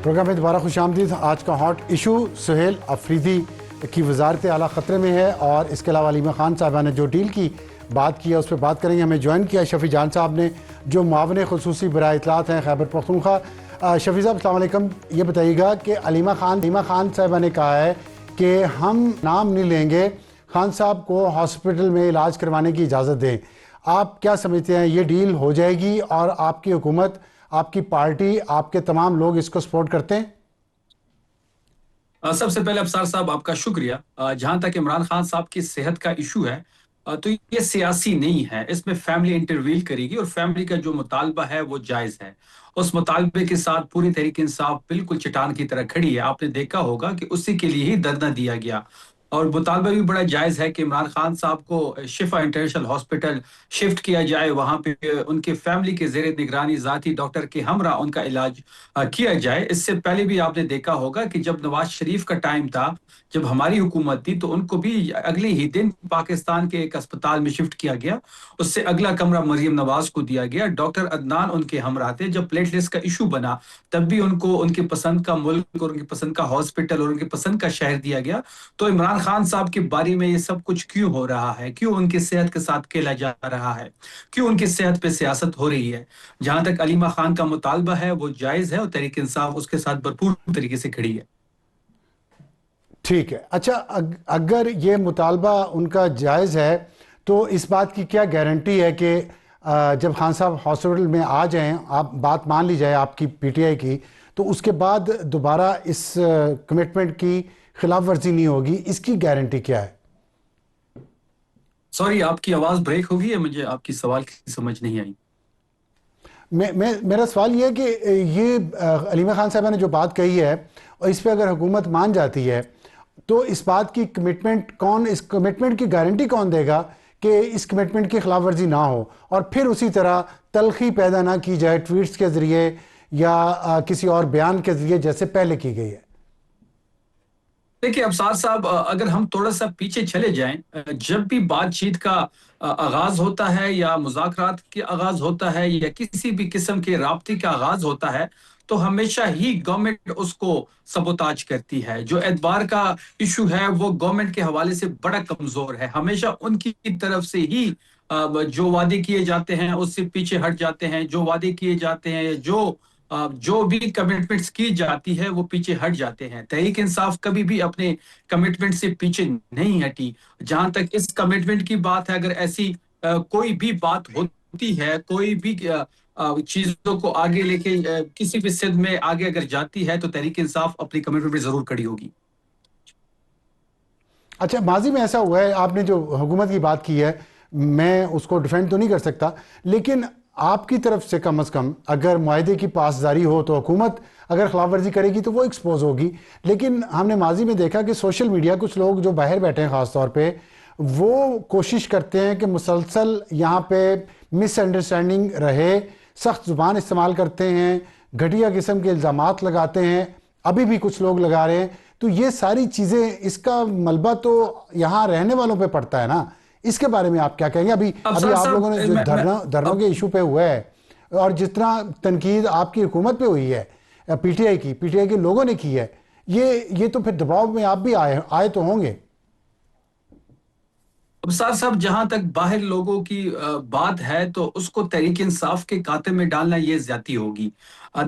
Programme میں دوبارہ خوش آمدید۔ آج کا ہاٹ ایشو سہیل افریدی کی وزارت اعلیٰ خطرے میں ہے، اور اس کے علاوہ علیمہ خان صاحبہ نے جو ڈیل کی بات کی ہے اس پہ بات کریں گے۔ ہمیں جوائن کیا شفیع جان صاحب نے، جو معاون خصوصی برائے اطلاعات ہیں خیبر پختونخوا۔ شفیع صاحب السلام علیکم، یہ بتائیے گا کہ علیمہ خان صاحبہ نے کہا ہے کہ ہم نام نہیں لیں گے، خان صاحب کو ہاسپٹل میں علاج کروانے کی اجازت دیں۔ آپ کیا سمجھتے ہیں، یہ ڈیل ہو جائے گی اور آپ کی حکومت، آپ کی پارٹی، آپ کے تمام لوگ اس کو سپورٹ کرتے ہیں؟ سب سے پہلے ابصار صاحب آپ کا شکریہ۔ جہاں تک عمران خان صاحب کی صحت کا ایشو ہے تو یہ سیاسی نہیں ہے، اس میں فیملی انٹرویل کرے گی، اور فیملی کا جو مطالبہ ہے وہ جائز ہے۔ اس مطالبے کے ساتھ پوری تحریک انصاف بالکل چٹان کی طرح کھڑی ہے۔ آپ نے دیکھا ہوگا کہ اسی کے لیے ہی دھرنا دیا گیا، اور مطالبہ بھی بڑا جائز ہے کہ عمران خان صاحب کو شفا انٹرنیشنل ہاسپٹل شفٹ کیا جائے، وہاں پہ ان کے فیملی کے زیر نگرانی ذاتی ڈاکٹر کے ہمراہ ان کا علاج کیا جائے۔ اس سے پہلے بھی آپ نے دیکھا ہوگا کہ جب نواز شریف کا ٹائم تھا، جب ہماری حکومت تھی، تو ان کو بھی اگلے ہی دن پاکستان کے ایک اسپتال میں شفٹ کیا گیا۔ اس سے اگلا کمرہ مریم نواز کو دیا گیا، ڈاکٹر عدنان ان کے ہمراہ تھے۔ جب پلیٹلیٹس کا ایشو بنا تب بھی ان کو ان کی پسند کا ملک اور ان کی پسند کا ہاسپٹل اور ان کی پسند کا شہر دیا گیا۔ تو عمران خان صاحب کے بارے میں یہ سب کچھ کیوں ہو رہا ہے؟ کیوں ان کی صحت کے ساتھ کھیلا جا رہا ہے؟ کیوں ان کی صحت پہ سیاست ہو رہی ہے؟ جہاں تک علیمہ خان کا مطالبہ ہے وہ جائز ہے، اور تحریک انصاف اس کے ساتھ بھرپور طریقے سے کھڑی ہے۔ ٹھیک ہے، اچھا اگر یہ مطالبہ ان کا جائز ہے تو اس بات کی کیا گارنٹی ہے کہ جب خان صاحب ہاسپٹل میں آ جائیں، آپ بات مان لی جائے آپ کی پی ٹی آئی کی، تو اس کے بعد دوبارہ اس کمٹمنٹ کی خلاف ورزی نہیں ہوگی؟ اس کی گارنٹی کیا ہے؟ سوری، آپ کی آواز بریک ہو گئی ہے، مجھے آپ کی سوال کی سمجھ نہیں آئی۔ میرا سوال یہ ہے کہ یہ علیمہ خان صاحبہ نے جو بات کہی ہے، اور اس پہ اگر حکومت مان جاتی ہے تو اس بات کی اس کمٹمنٹ کی گارنٹی کون دے گا کہ اس کمٹمنٹ کی خلاف ورزی نہ ہو، اور پھر اسی طرح تلخی پیدا نہ کی جائے ٹویٹس کے ذریعے یا کسی اور بیان کے ذریعے جیسے پہلے کی گئی ہے؟ دیکھیے ابصار صاحب، اگر ہم تھوڑا سا پیچھے چلے جائیں، جب بھی بات چیت کا آغاز ہوتا ہے، یا مذاکرات کے آغاز ہوتا ہے، یا کسی بھی قسم کے رابطے کا آغاز ہوتا ہے، تو ہمیشہ ہی گورنمنٹ اس کو سبوتاج کرتی ہے۔ جو اعتبار کا ایشو ہے وہ گورنمنٹ کے حوالے سے بڑا کمزور ہے۔ ہمیشہ ان کی طرف سے ہی جو وعدے کیے جاتے ہیں اس سے پیچھے ہٹ جاتے ہیں، جو وعدے کیے جاتے ہیں، جو بھی کمٹمنٹس کی جاتی ہے وہ پیچھے ہٹ جاتے ہیں۔ تحریک انصاف کبھی بھی اپنے کمٹمنٹ سے پیچھے نہیں ہٹی۔ جہاں تک اس کمٹمنٹ کی بات ہے، اگر ایسی کوئی بھی بات ہوتی ہے، کوئی بھی چیزوں کو آگے لے کے کسی بھی سد میں آگے اگر جاتی ہے، تو تحریک انصاف اپنی کمٹمنٹ پہ ضرور کھڑی ہوگی۔ اچھا، ماضی میں ایسا ہوا ہے، آپ نے جو حکومت کی بات کی ہے میں اس کو ڈیفینڈ تو نہیں کر سکتا، لیکن آپ کی طرف سے کم از کم اگر معاہدے کی پاسداری ہو تو حکومت اگر خلاف ورزی کرے گی تو وہ ایکسپوز ہوگی۔ لیکن ہم نے ماضی میں دیکھا کہ سوشل میڈیا، کچھ لوگ جو باہر بیٹھے ہیں خاص طور پہ، وہ کوشش کرتے ہیں کہ مسلسل یہاں پہ مس انڈرسٹینڈنگ رہے، سخت زبان استعمال کرتے ہیں، گھٹیا قسم کے الزامات لگاتے ہیں، ابھی بھی کچھ لوگ لگا رہے ہیں۔ تو یہ ساری چیزیں، اس کا ملبہ تو یہاں رہنے والوں پہ پڑتا ہے نا، اس کے بارے میں آپ کیا کہیں گے؟ ابھی آپ لوگوں نے جو دھرنوں کے ایشو پہ ہوا ہے، اور جس طرح تنقید آپ کی حکومت پہ ہوئی ہے، پی ٹی آئی کے لوگوں نے کی ہے، یہ تو پھر دباؤ میں آپ بھی آئے تو ہوں گے۔ ابصار صاحب، جہاں تک باہر لوگوں کی بات ہے تو اس کو تحریک انصاف کے کاتے میں ڈالنا یہ زیادتی ہوگی۔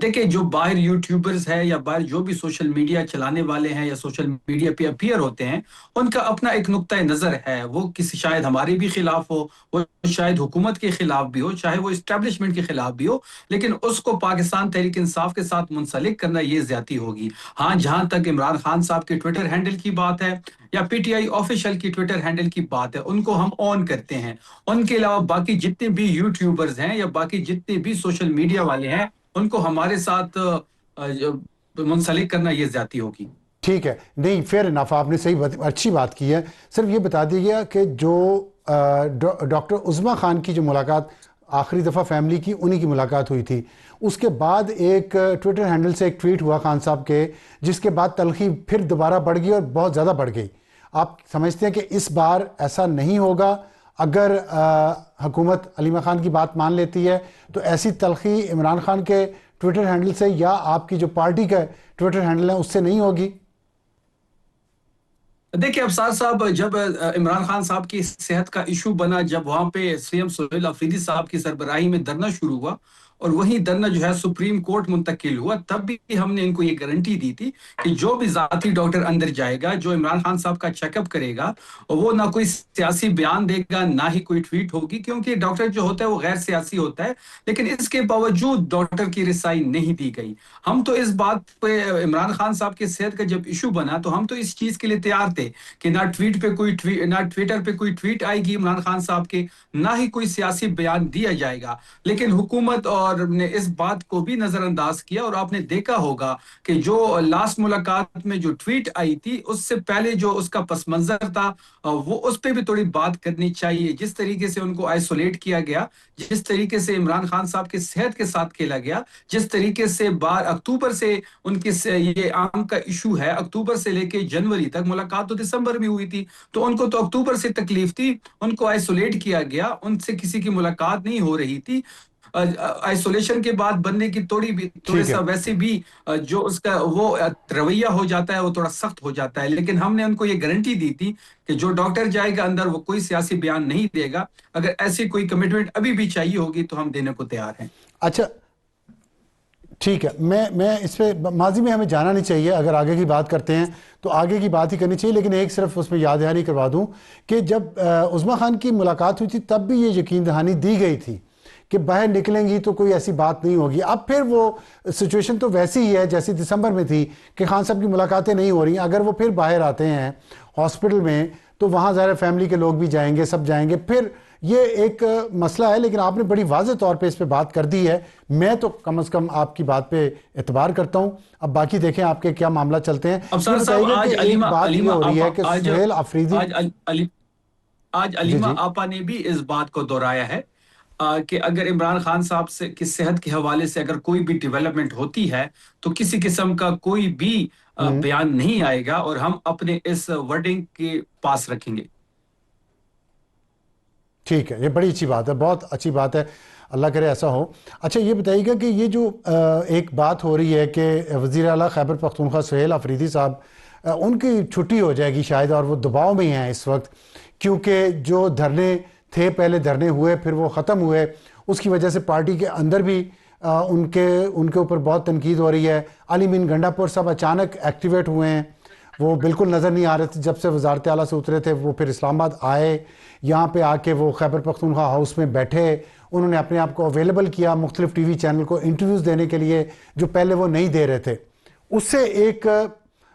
دیکھیں، جو باہر یوٹیوبرز ہیں یا باہر جو بھی سوشل میڈیا چلانے والے ہیں یا سوشل میڈیا پہ اپیئر ہوتے ہیں، ان کا اپنا ایک نقطہ نظر ہے۔ وہ کسی شاید ہمارے بھی خلاف ہو، وہ شاید حکومت کے خلاف بھی ہو، چاہے وہ اسٹیبلشمنٹ کے خلاف بھی ہو، لیکن اس کو پاکستان تحریک انصاف کے ساتھ منسلک کرنا یہ زیادتی ہوگی۔ ہاں، جہاں تک عمران خان صاحب کے ٹویٹر ہینڈل کی بات ہے یا پی ٹی آئی آفیشیل کی ٹویٹر ہینڈل کی بات ہے، ان کو ہم آن کرتے ہیں۔ ان کے علاوہ باقی جتنے بھی یوٹیوبرز ہیں یا باقی جتنے بھی سوشل میڈیا والے ہیں، ان کو ہمارے ساتھ منسلک کرنا یہ زیادتی ہوگی۔ ٹھیک ہے، نہیں، فیئر انف، آپ نے اچھی بات کی ہے۔ صرف یہ بتا دیجیے کہ جو ڈاکٹر عظمیٰ خان کی جو ملاقات آخری دفعہ فیملی کی، انہی کی ملاقات ہوئی تھی، اس کے بعد ایک ٹویٹر ہینڈل سے ایک ٹویٹ ہوا خان صاحب کے، جس کے بعد تلخی پھر دوبارہ بڑھ گئی اور بہت زیادہ بڑھ گئی۔ آپ سمجھتے ہیں کہ اس بار ایسا نہیں ہوگا؟ اگر حکومت علیمہ خان کی بات مان لیتی ہے تو ایسی تلخی عمران خان کے ٹویٹر ہینڈل سے یا آپ کی جو پارٹی کا ٹویٹر ہینڈل ہے اس سے نہیں ہوگی؟ دیکھیں ابصار صاحب، جب عمران خان صاحب کی صحت کا ایشو بنا، جب وہاں پہ سی ایم سہیل آفریدی صاحب کی سربراہی میں دھرنا شروع ہوا اور وہی دھرنا جو ہے سپریم کورٹ منتقل ہوا، تب بھی ہم نے ان کو یہ گارنٹی دی تھی کہ جو بھی ذاتی ڈاکٹر اندر جائے گا، جو عمران خان صاحب کا چیک اپ کرے گا، وہ نہ کوئی سیاسی بیان دے گا، نہ ہی کوئی ٹویٹ ہوگی، کیونکہ ڈاکٹر جو ہوتا ہے وہ غیر سیاسی ہوتا ہے۔ لیکن اس کے باوجود ڈاکٹر کی رسائی نہیں دی گئی۔ ہم تو اس بات پہ، عمران خان صاحب کی صحت کا جب ایشو بنا تو ہم تو اس چیز کے لیے تیار تھے کہ نہ ٹویٹر پہ کوئی ٹویٹ آئے گی عمران خان صاحب کے، نہ ہی کوئی سیاسی بیان دیا جائے گا۔ لیکن حکومت اور نے اس بات کو بھی نظر انداز کیا، اور آپ نے دیکھا ہوگا کہ جو لاسٹ ملاقات میں جو ٹویٹ آئی تھی، اس سے پہلے جو اس کا پس منظر تھا، وہ اس پہ بھی تھوڑی بات کرنی چاہیے۔ جس طریقے سے ان کو آئسولیٹ کیا گیا، جس طریقے سے عمران خان صاحب کی صحت کے ساتھ کھیلا گیا، جس طریقے سے اکتوبر سے ان کی یہ آنکھ کا ایشو ہے، اکتوبر سے لے کے جنوری تک، ملاقات تو دسمبر میں ہوئی تھی، تو ان کو تو اکتوبر سے تکلیف تھی، ان کو آئسولیٹ کیا گیا، ان سے کسی کی ملاقات نہیں ہو رہی تھی۔ آئسولیشن کے بعد بننے کی تھوڑے ٹھیک ہے، سا ویسے بھی جو اس کا وہ رویہ ہو جاتا ہے، وہ تھوڑا سخت ہو جاتا ہے۔ لیکن ہم نے ان کو یہ گارنٹی دی تھی کہ جو ڈاکٹر جائے گا اندر، وہ کوئی سیاسی بیان نہیں دے گا۔ اگر ایسی کوئی کمٹمنٹ ابھی بھی چاہیے ہوگی تو ہم دینے کو تیار ہیں۔ اچھا ٹھیک ہے، میں اس پہ ماضی میں ہمیں جانا نہیں چاہیے، اگر آگے کی بات کرتے ہیں تو آگے کی بات ہی کرنی چاہیے، لیکن ایک صرف اس میں یاد دہانی کروا دوں کہ جب عظمیٰ خان کی ملاقات ہوئی تھی تب بھی یہ یقین دہانی دی گئی تھی کہ باہر نکلیں گی تو کوئی ایسی بات نہیں ہوگی۔ اب پھر وہ سچویشن تو ویسی ہی ہے جیسی دسمبر میں تھی کہ خان صاحب کی ملاقاتیں نہیں ہو رہی ہیں۔ اگر وہ پھر باہر آتے ہیں ہاسپٹل میں تو وہاں ظاہر فیملی کے لوگ بھی جائیں گے، سب جائیں گے، پھر یہ ایک مسئلہ ہے۔ لیکن آپ نے بڑی واضح طور پہ اس پہ بات کر دی ہے، میں تو کم از کم آپ کی بات پہ اعتبار کرتا ہوں۔ اب باقی دیکھیں آپ کے کیا معاملہ چلتے ہیں۔ اب یہ سر صاحب، بتائیے گا کہ ایک بات یہ ہو رہی ہے کہ سہیل آفریدی، آج جی علیمہ جی آپا نے بھی اس بات کو دہرایا ہے کہ اگر عمران خان صاحب سے کی صحت کے حوالے سے اگر کوئی بھی ڈیولپمنٹ ہوتی ہے تو کسی قسم کا کوئی بھی بیان نہیں آئے گا، اور ہم اپنے اس ورڈنگ کے پاس رکھیں گے۔ ٹھیک ہے، یہ بڑی اچھی بات ہے، بہت اچھی بات ہے، اللہ کرے ایسا ہو۔ اچھا یہ بتائیے گا کہ یہ جو ایک بات ہو رہی ہے کہ وزیر اعلیٰ خیبر پختونخوا سہیل آفریدی صاحب، ان کی چھٹی ہو جائے گی شاید، اور وہ دباؤ میں ہیں اس وقت، کیونکہ جو دھرنے تھے، پہلے دھرنے ہوئے پھر وہ ختم ہوئے، اس کی وجہ سے پارٹی کے اندر بھی ان کے اوپر بہت تنقید ہو رہی ہے۔ علی مین گنڈا پور صاحب اچانک ایکٹیویٹ ہوئے ہیں، وہ بالکل نظر نہیں آ رہے تھے جب سے وزارت اعلیٰ سے اترے تھے، وہ پھر اسلام آباد آئے، یہاں پہ آ کے وہ خیبر پختونخوا ہاؤس میں بیٹھے، انہوں نے اپنے آپ کو اویلیبل کیا مختلف ٹی وی چینل کو انٹرویوز دینے کے لیے جو پہلے وہ نہیں دے رہے تھے۔ اس سے ایک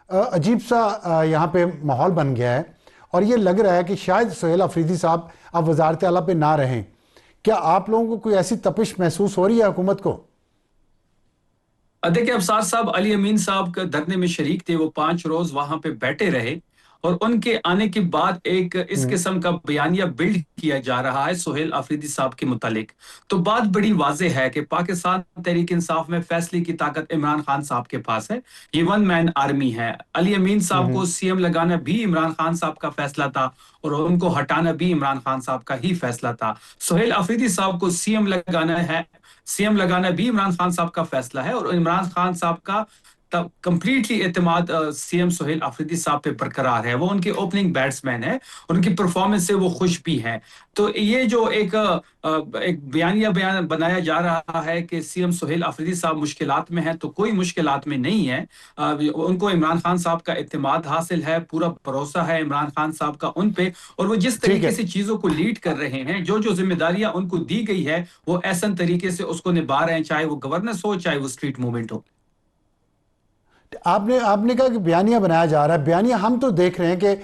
عجیب سا یہاں پہ ماحول بن گیا ہے، اور یہ لگ رہا ہے کہ شاید سہیل آفریدی صاحب اب وزارت اعلیٰ پہ نہ رہیں۔ کیا آپ لوگوں کو کوئی ایسی تپش محسوس ہو رہی ہے حکومت کو؟ دیکھیں ابصار صاحب، علی امین صاحب کا دھرنے میں شریک تھے، وہ 5 روز وہاں پہ بیٹھے رہے، اور ان کے آنے کے بعد ایک اس قسم کا بیانیہ بلڈ کیا جا رہا ہے سہیل آفریدی صاحب کے متعلق۔ تو بات بڑی واضح ہے کہ پاکستان تحریک انصاف میں فیصلے کی طاقت عمران خان صاحب کے پاس ہے، یہ ون مین آرمی ہے۔ علی امین صاحب کو سی ایم لگانا بھی عمران خان صاحب کا فیصلہ تھا، اور ان کو ہٹانا بھی عمران خان صاحب کا ہی فیصلہ تھا۔ سہیل آفریدی صاحب کو سی ایم لگانا بھی عمران خان صاحب کا فیصلہ ہے، اور عمران خان صاحب کا کمپلیٹلی اعتماد سی ایم سہیل آفریدی صاحب پہ برقرار ہے۔ وہ ان کے اوپننگ بیٹسمین ہیں، ان کی پرفارمنس سے وہ خوش بھی ہیں۔ تو یہ جو ایک بیانیہ بنایا جا رہا ہے کہ سی ایم سہیل آفریدی صاحب مشکلات میں ہیں، تو کوئی مشکلات میں نہیں ہے۔ ان کو عمران خان صاحب کا اعتماد حاصل ہے، پورا بھروسہ ہے عمران خان صاحب کا ان پہ، اور وہ جس ٹھیک طریقے ہے، سے چیزوں کو لیڈ کر رہے ہیں، جو ذمہ داریاں ان کو دی گئی ہے، وہ احسن طریقے سے اس کو نبھا رہے ہیں، چاہے وہ گورننس ہو، چاہے وہ اسٹریٹ موومنٹ ہو۔ آپ نے کہا کہ بیانیہ بنایا جا رہا ہے، بیانیہ ہم تو دیکھ رہے ہیں کہ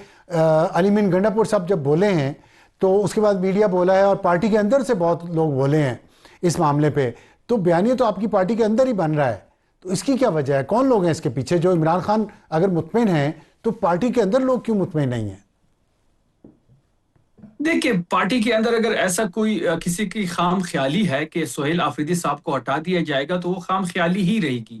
علی مین گنڈا پور صاحب جب بولے ہیں تو اس کے بعد میڈیا بولا ہے، اور پارٹی کے اندر سے بہت لوگ بولے ہیں اس معاملے پہ، تو بیانیہ تو آپ کی پارٹی کے اندر ہی بن رہا ہے، تو اس کی کیا وجہ ہے؟ کون لوگ ہیں اس کے پیچھے؟ جو عمران خان اگر مطمئن ہیں تو پارٹی کے اندر لوگ کیوں مطمئن نہیں ہیں؟ دیکھیں، پارٹی کے اندر اگر ایسا کوئی کسی کی خام خیالی ہے کہ سہیل آفریدی صاحب کو ہٹا دیا جائے گا، تو وہ خام خیالی ہی رہے گی۔